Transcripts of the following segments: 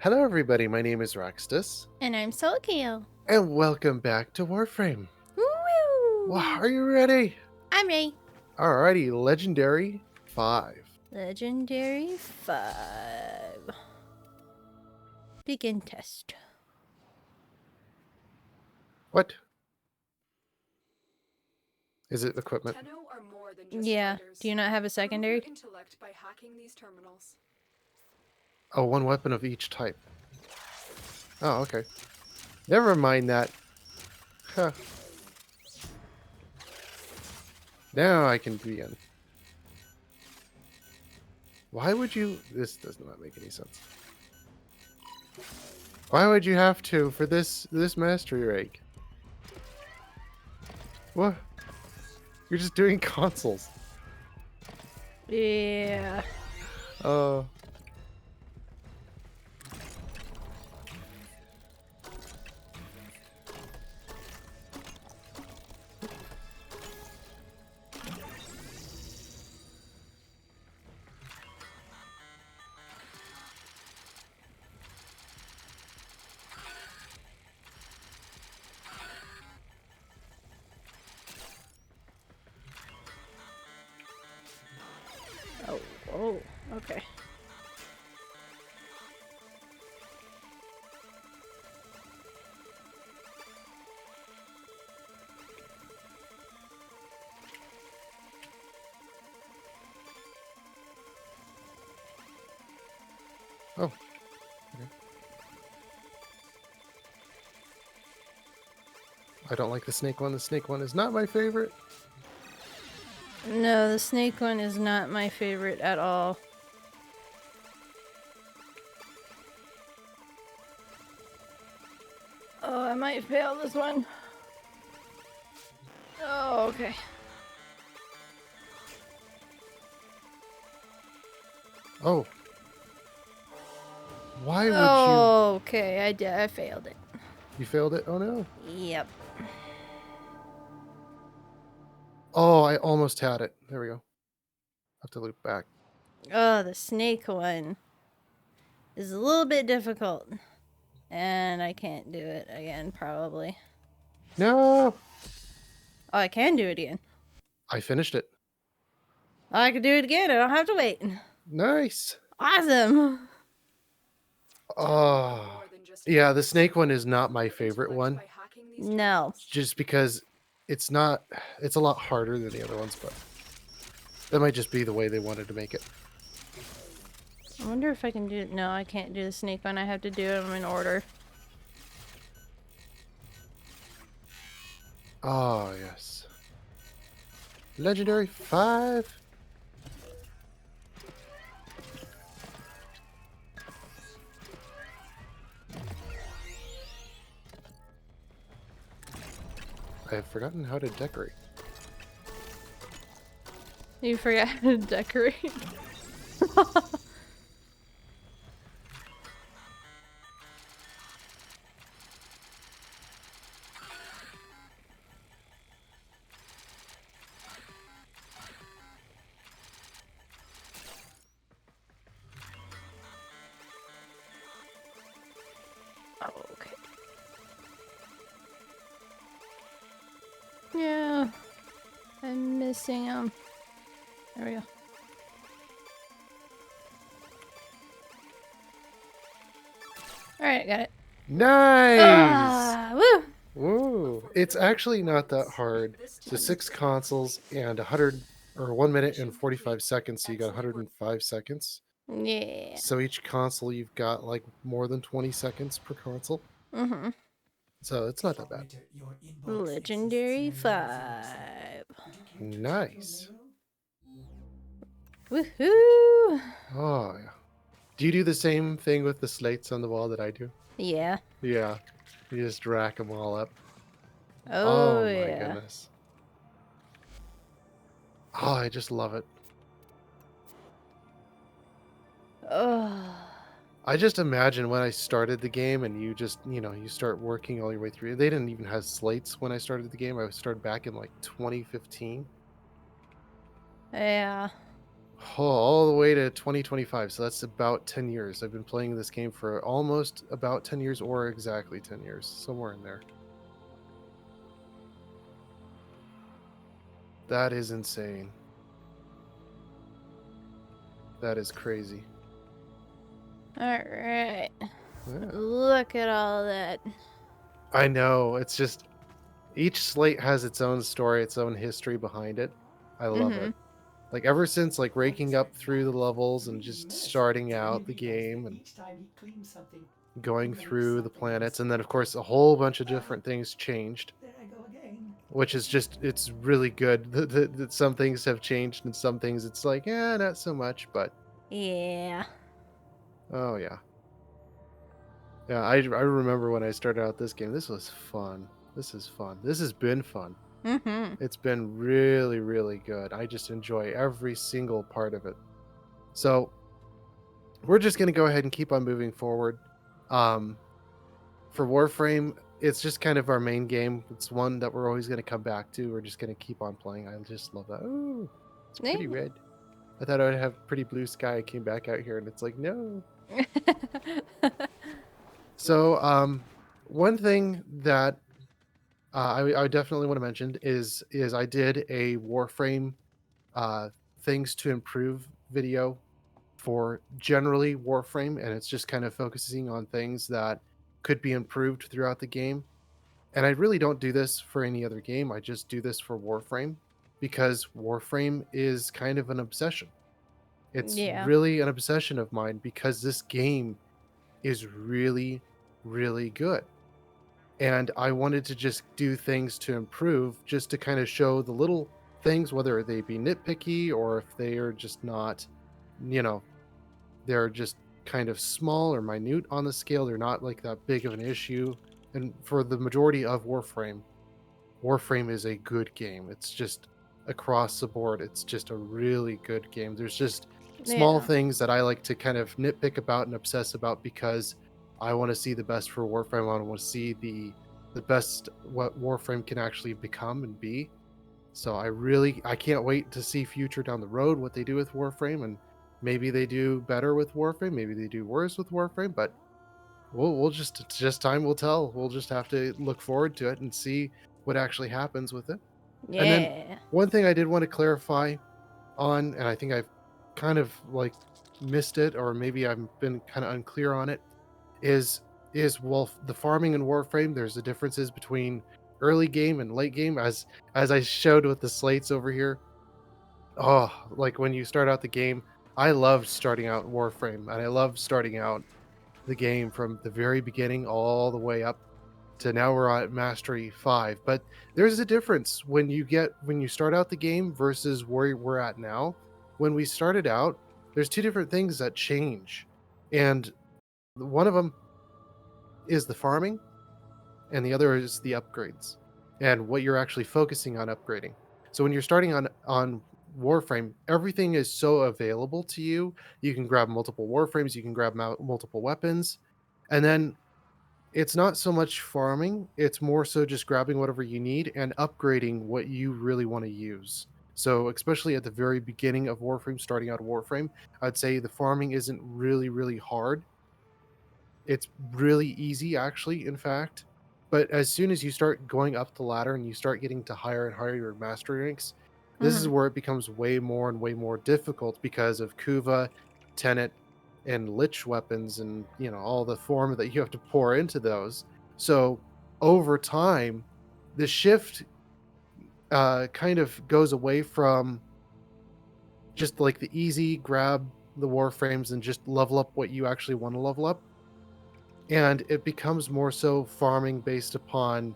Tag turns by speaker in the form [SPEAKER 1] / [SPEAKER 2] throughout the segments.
[SPEAKER 1] Hello everybody, my name is Roxtus,
[SPEAKER 2] And I'm Solkio.
[SPEAKER 1] and welcome back to Warframe. Well,
[SPEAKER 2] Woo!
[SPEAKER 1] are you ready?
[SPEAKER 2] I'm ready.
[SPEAKER 1] Alrighty, Legendary 5.
[SPEAKER 2] Legendary 5. Begin test.
[SPEAKER 1] What? Is it equipment?
[SPEAKER 3] Are more than just
[SPEAKER 2] Yeah.
[SPEAKER 3] fighters.
[SPEAKER 2] Do you not have a
[SPEAKER 3] Prove your
[SPEAKER 2] secondary?
[SPEAKER 3] intellect by hacking these terminals.
[SPEAKER 1] Oh, one weapon of each type. Oh, okay. Never mind that. Huh. Now I can begin. Why would you... This does not make any sense. Why would you have to for this mastery rank? What? You're just doing consoles.
[SPEAKER 2] Yeah.
[SPEAKER 1] Oh.
[SPEAKER 2] Oh, okay.
[SPEAKER 1] Oh. Okay. I don't like the snake one. The snake one is not my favorite.
[SPEAKER 2] No, the snake one is not my favorite at all. Oh, I might fail this one. Oh, okay.
[SPEAKER 1] Oh. Why would you...
[SPEAKER 2] Oh, okay. I failed it.
[SPEAKER 1] You failed it? Oh no.
[SPEAKER 2] Yep.
[SPEAKER 1] Oh, I almost had it. There we go. Have to loop back.
[SPEAKER 2] Oh, the snake one is a little bit difficult. And I can't do it again, probably.
[SPEAKER 1] No!
[SPEAKER 2] Oh, I can do it again.
[SPEAKER 1] I finished it.
[SPEAKER 2] Oh, I can do it again. I don't have to wait.
[SPEAKER 1] Nice.
[SPEAKER 2] Awesome.
[SPEAKER 1] Oh. Yeah, the snake one is not my favorite one.
[SPEAKER 2] No.
[SPEAKER 1] Just because it's not... It's a lot harder than the other ones, but... That might just be the way they wanted to make it.
[SPEAKER 2] I wonder if I can do... No, I can't do the snake one. I have to do them in order.
[SPEAKER 1] Oh, yes. Legendary 5. I have forgotten how to decorate.
[SPEAKER 2] You forgot how to decorate. Oh, okay. Yeah. I'm missing them. There we go. Alright, got it.
[SPEAKER 1] Nice!
[SPEAKER 2] Ah, woo!
[SPEAKER 1] Woo! It's actually not that hard. So 6 consoles and 100 or 1 minute and 45 seconds. So you got 105 seconds.
[SPEAKER 2] Yeah.
[SPEAKER 1] So each console you've got like more than 20 seconds per console.
[SPEAKER 2] Mm-hmm.
[SPEAKER 1] So it's not that bad.
[SPEAKER 2] Legendary 5.
[SPEAKER 1] Nice.
[SPEAKER 2] Woohoo!
[SPEAKER 1] Oh yeah. Do you do the same thing with the slates on the wall that I do?
[SPEAKER 2] Yeah.
[SPEAKER 1] Yeah. You just rack them all up.
[SPEAKER 2] Oh,
[SPEAKER 1] my
[SPEAKER 2] yeah.
[SPEAKER 1] goodness. Oh, I just love it.
[SPEAKER 2] Oh.
[SPEAKER 1] I just imagine when I started the game and you just, you start working all your way through. They didn't even have slates when I started the game. I started back in like 2015.
[SPEAKER 2] Yeah.
[SPEAKER 1] all the way to 2025. So that's about 10 years. I've been playing this game for almost about 10 years or exactly 10 years, somewhere in there. That is insane. That is crazy.
[SPEAKER 2] All right.
[SPEAKER 1] Yeah.
[SPEAKER 2] Look at all that.
[SPEAKER 1] I know. It's just each slate has its own story, its own history behind it. I love
[SPEAKER 2] Mm-hmm.
[SPEAKER 1] it. Like ever since like raking up through the levels and
[SPEAKER 4] Really
[SPEAKER 1] just
[SPEAKER 4] miss
[SPEAKER 1] starting
[SPEAKER 4] telling
[SPEAKER 1] out the
[SPEAKER 4] me guys
[SPEAKER 1] game
[SPEAKER 4] that
[SPEAKER 1] and
[SPEAKER 4] each time he cleans something,
[SPEAKER 1] going
[SPEAKER 4] he makes
[SPEAKER 1] through the
[SPEAKER 4] something
[SPEAKER 1] planets, and then
[SPEAKER 4] inside.
[SPEAKER 1] of course a whole bunch of
[SPEAKER 4] Oh,
[SPEAKER 1] different things changed,
[SPEAKER 4] there I go again.
[SPEAKER 1] which is just it's really good that some things have changed and some things it's like not so much, but
[SPEAKER 2] Yeah.
[SPEAKER 1] oh yeah. Yeah, I remember when I started out this game. This was fun. This is fun. This has been fun.
[SPEAKER 2] Mm-hmm.
[SPEAKER 1] It's been really, really good. I just enjoy every single part of it. So we're just gonna go ahead and keep on moving forward. Um, for Warframe, it's just kind of our main game. It's one that we're always gonna come back to. We're just gonna keep on playing. I just love that. Oh, it's pretty red. I thought I'd have pretty blue sky. I came back out here and it's like no. So one thing that I definitely want to mention is I did a Warframe uh, things to improve video for generally Warframe, and it's just kind of focusing on things that could be improved throughout the game. And I really don't do this for any other game. I just do this for Warframe because Warframe is kind of an obsession. It's
[SPEAKER 2] Yeah.
[SPEAKER 1] really an obsession of mine because this game is really, really good. And I wanted to just do things to improve, just to kind of show the little things, whether they be nitpicky or if they are just not, you know, they're just kind of small or minute on the scale. They're not like that big of an issue. And for the majority of Warframe, Warframe is a good game. It's just across the board. It's just a really good game. There's just small
[SPEAKER 2] Yeah.
[SPEAKER 1] things that I like to kind of nitpick about and obsess about because I want to see the best for Warframe. I want to see the best what Warframe can actually become and be. So I can't wait to see future down the road what they do with Warframe, and maybe they do better with Warframe, maybe they do worse with Warframe, but we'll just it's just time will tell. We'll just have to look forward to it and see what actually happens with it. And then
[SPEAKER 2] Yeah.
[SPEAKER 1] one thing I did want to clarify on, and I think I've kind of like missed it, or maybe I've been kind of unclear on it, is well the farming in Warframe. There's the differences between early game and late game, as I showed with the slates over here. Oh, like when you start out the game, I loved starting out Warframe, and I loved starting out the game from the very beginning all the way up to now we're at mastery 5. But there's a difference when you start out the game versus where we're at now. When we started out, there's two different things that change. And one of them is the farming and the other is the upgrades and what you're actually focusing on upgrading. So when you're starting on Warframe, everything is so available to you. You can grab multiple Warframes, you can grab multiple weapons, and then it's not so much farming, it's more so just grabbing whatever you need and upgrading what you really want to use. So, especially at the very beginning of Warframe, starting out Warframe, I'd say the farming isn't really, really hard. It's really easy, actually, in fact. But as soon as you start going up the ladder and you start getting to higher and higher your mastery ranks, this is
[SPEAKER 2] Mm-hmm.
[SPEAKER 1] where it becomes way more and way more difficult because of Kuva, Tenet, and Lich weapons, and all the form that you have to pour into those. So over time, the shift kind of goes away from just like the easy grab the warframes and just level up what you actually want to level up, and it becomes more so farming based upon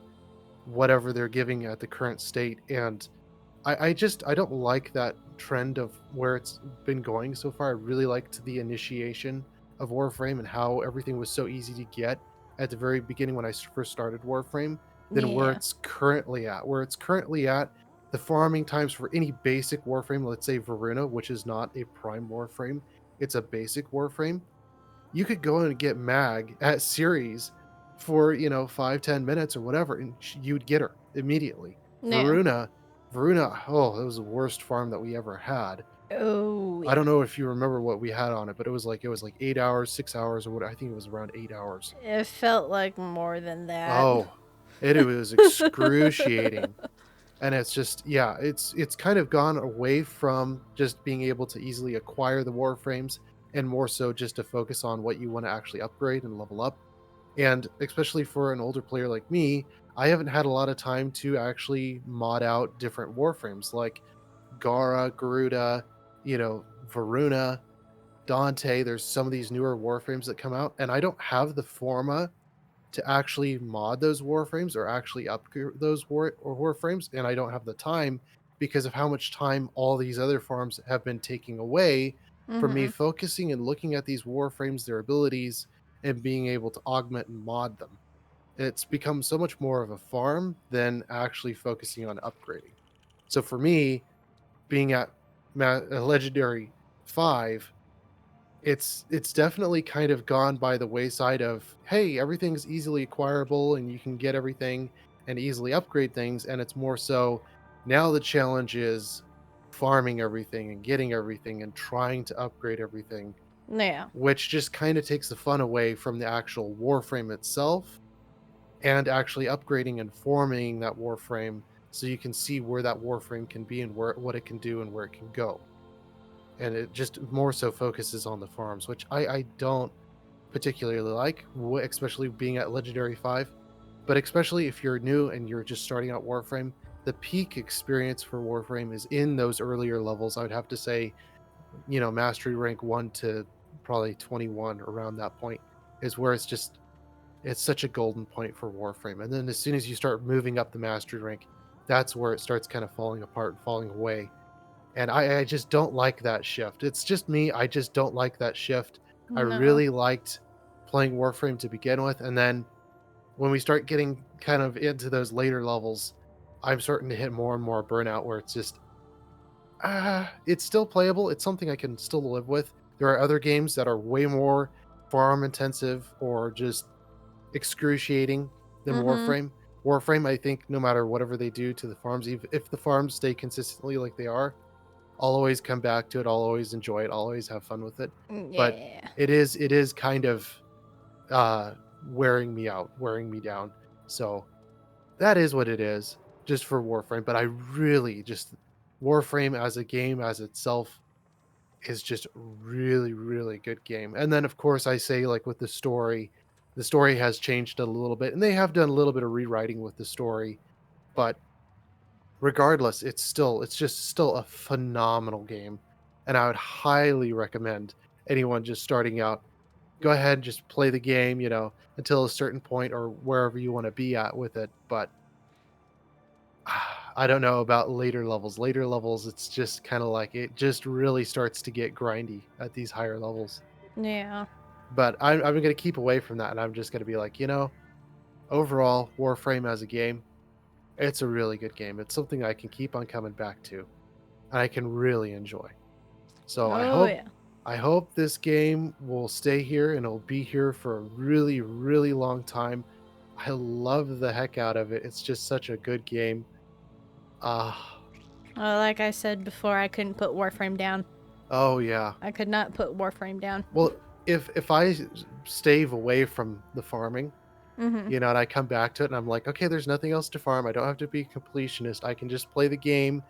[SPEAKER 1] whatever they're giving at the current state. And I don't like that trend of where it's been going so far. I really liked the initiation of Warframe and how everything was so easy to get at the very beginning when I first started Warframe, than where
[SPEAKER 2] Yeah.
[SPEAKER 1] it's currently at. Where it's currently at, the farming times for any basic Warframe, let's say Varuna, which is not a prime Warframe, it's a basic Warframe, you could go and get Mag at series for 5-10 minutes or whatever, and you'd get her immediately.
[SPEAKER 2] Yeah.
[SPEAKER 1] Varuna, oh, that was the worst farm that we ever had.
[SPEAKER 2] Oh,
[SPEAKER 1] I don't
[SPEAKER 2] yeah.
[SPEAKER 1] know if you remember what we had on it, but it was like 8 hours, 6 hours, or what. I think it was around 8 hours.
[SPEAKER 2] It felt like more than that.
[SPEAKER 1] Oh, it was excruciating. And it's just, yeah, it's kind of gone away from just being able to easily acquire the warframes and more so just to focus on what you want to actually upgrade and level up. And especially for an older player like me, I haven't had a lot of time to actually mod out different warframes like Gara, Garuda, Varuna, Dante. There's some of these newer warframes that come out, and I don't have the forma to actually mod those warframes or actually upgrade those warframes, and I don't have the time because of how much time all these other farms have been taking away from me
[SPEAKER 2] Mm-hmm.
[SPEAKER 1] focusing and looking at these warframes, their abilities, and being able to augment and mod them. It's become so much more of a farm than actually focusing on upgrading. So for me, being at legendary 5, it's definitely kind of gone by the wayside of, hey, everything's easily acquirable and you can get everything and easily upgrade things, and it's more so now the challenge is farming everything and getting everything and trying to upgrade everything,
[SPEAKER 2] Yeah.
[SPEAKER 1] which just kind of takes the fun away from the actual warframe itself and actually upgrading and forming that warframe so you can see where that warframe can be and where what it can do and where it can go. And it just more so focuses on the farms, which I don't particularly like, especially being at Legendary 5. But especially if you're new and you're just starting out Warframe, the peak experience for Warframe is in those earlier levels. I would have to say, Mastery rank 1 to probably 21, around that point, is where it's such a golden point for Warframe. And then as soon as you start moving up the Mastery rank, that's where it starts kind of falling apart and falling away. And I just don't like that shift. It's just me. I just don't like that shift. I
[SPEAKER 2] No.
[SPEAKER 1] really liked playing Warframe to begin with. And then when we start getting kind of into those later levels, I'm starting to hit more and more burnout where it's just, it's still playable. It's something I can still live with. There are other games that are way more farm intensive or just excruciating than
[SPEAKER 2] Mm-hmm.
[SPEAKER 1] Warframe. Warframe, I think, no matter whatever they do to the farms, if the farms stay consistently like they are, I'll always come back to it. I'll always enjoy it. I'll always have fun with it. But
[SPEAKER 2] Yeah.
[SPEAKER 1] it is kind of uh wearing me out, wearing me down. So that is what it is, just for Warframe. But I really just Warframe as a game as itself is just really, really good game. And then of course I say like with the story has changed a little bit, and they have done a little bit of rewriting with the story, but regardless, it's just still a phenomenal game, and I would highly recommend anyone just starting out, go ahead and just play the game, until a certain point or wherever you want to be at with it. But I don't know about later levels. Later levels, it's just kind of like it just really starts to get grindy at these higher levels.
[SPEAKER 2] Yeah.
[SPEAKER 1] But I'm going to keep away from that, and I'm just going to be like, overall, Warframe as a game, it's a really good game. It's something I can keep on coming back to, and I can really enjoy. So
[SPEAKER 2] Oh, yeah.
[SPEAKER 1] I hope this game will stay here and it'll be here for a really, really long time. I love the heck out of it. It's just such a good game. Ah,
[SPEAKER 2] Well, like I said before, I couldn't put Warframe down.
[SPEAKER 1] oh yeah.
[SPEAKER 2] I could not put Warframe down.
[SPEAKER 1] Well, if I stave away from the farming,
[SPEAKER 2] Mm-hmm.
[SPEAKER 1] and I come back to it and I'm like, okay, there's nothing else to farm. I don't have to be a completionist. I can just play the game,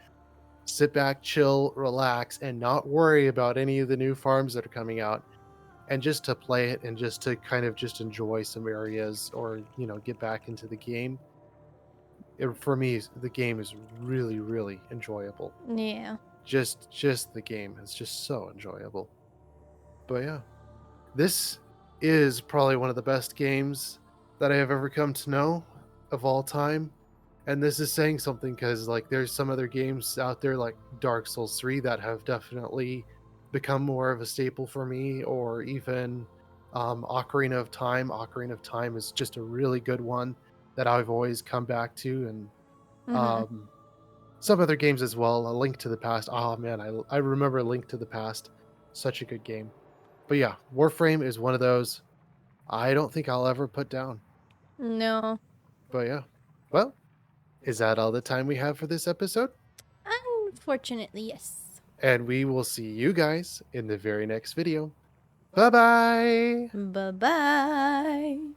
[SPEAKER 1] sit back, chill, relax, and not worry about any of the new farms that are coming out. And just to play it and just to kind of just enjoy some areas or, get back into the game. For me, the game is really, really enjoyable.
[SPEAKER 2] Yeah.
[SPEAKER 1] Just the game is just so enjoyable. But yeah, this is probably one of the best games that I have ever come to know of all time. And this is saying something because, like, there's some other games out there like Dark Souls 3 that have definitely become more of a staple for me, or even Ocarina of Time. Ocarina of Time is just a really good one that I've always come back to. And
[SPEAKER 2] Mm-hmm.
[SPEAKER 1] um, some other games as well. A Link to the Past. Oh man, I remember A Link to the Past. Such a good game. But yeah, Warframe is one of those I don't think I'll ever put down.
[SPEAKER 2] No.
[SPEAKER 1] But yeah. Well, is that all the time we have for this episode?
[SPEAKER 2] Unfortunately, yes.
[SPEAKER 1] And we will see you guys in the very next video. Bye bye.
[SPEAKER 2] Bye bye.